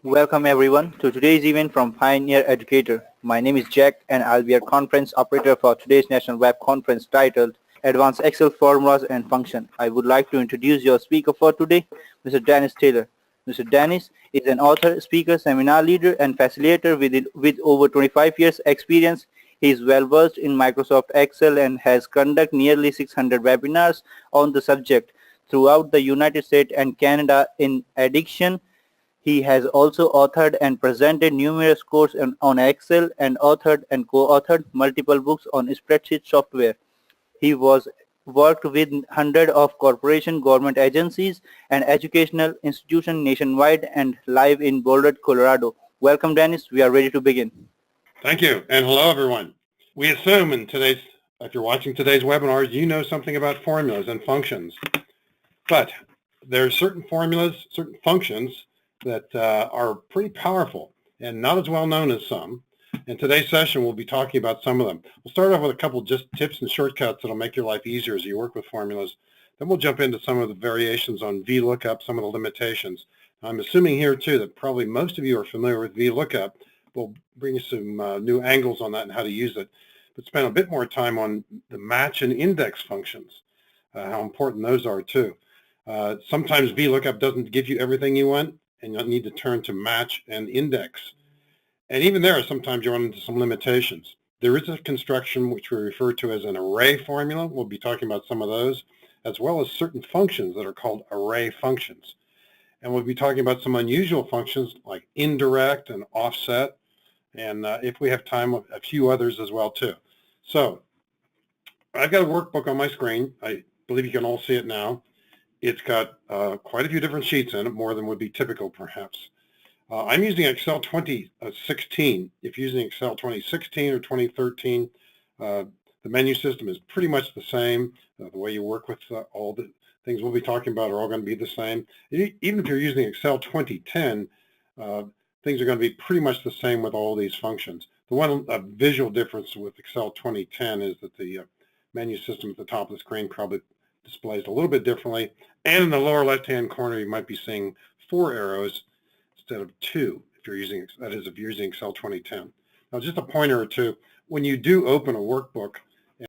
Welcome everyone to today's event from Pioneer Educator. My name is Jack and I'll be your conference operator for today's National Web Conference titled Advanced Excel Formulas and Function. I would like to introduce your speaker for today, Mr. Dennis Taylor. Mr. Dennis is an author, speaker, seminar leader and facilitator with over 25 years experience. He is well versed in Microsoft Excel and has conducted nearly 600 webinars on the subject throughout the United States and Canada. In addition, he has also authored and presented numerous courses on Excel and authored and co-authored multiple books on spreadsheet software. He was worked with hundreds of corporation government agencies and educational institutions nationwide and live in Boulder, Colorado. Welcome, Dennis. We are ready to begin. Thank you, and hello, everyone. We assume if you're watching today's webinar, you know something about formulas and functions. But there are certain formulas, certain functions that are pretty powerful and not as well known as some. In today's session, we'll be talking about some of them. We'll start off with a couple just tips and shortcuts that'll make your life easier as you work with formulas. Then we'll jump into some of the variations on VLOOKUP, some of the limitations. I'm assuming here, too, that probably most of you are familiar with VLOOKUP. We'll bring you some new angles on that and how to use it, but spend a bit more time on the match and index functions, how important those are, too. Sometimes VLOOKUP doesn't give you everything you want, and you'll need to turn to match and index. And even there, sometimes you run into some limitations. There is a construction which we refer to as an array formula. We'll be talking about some of those, as well as certain functions that are called array functions. And we'll be talking about some unusual functions like indirect and offset, and if we have time, a few others as well, too. So I've got a workbook on my screen. I believe you can all see it now. It's got quite a few different sheets in it, more than would be typical, perhaps. I'm using Excel 2016. If you're using Excel 2016 or 2013, the menu system is pretty much the same. The way you work with all the things we'll be talking about are all going to be the same. Even if you're using Excel 2010, things are going to be pretty much the same with all these functions. The one visual difference with Excel 2010 is that the menu system at the top of the screen probably displays a little bit differently. And in the lower left-hand corner, you might be seeing 4 arrows instead of 2, if you're using Excel 2010. Now, just a pointer or two, when you do open a workbook,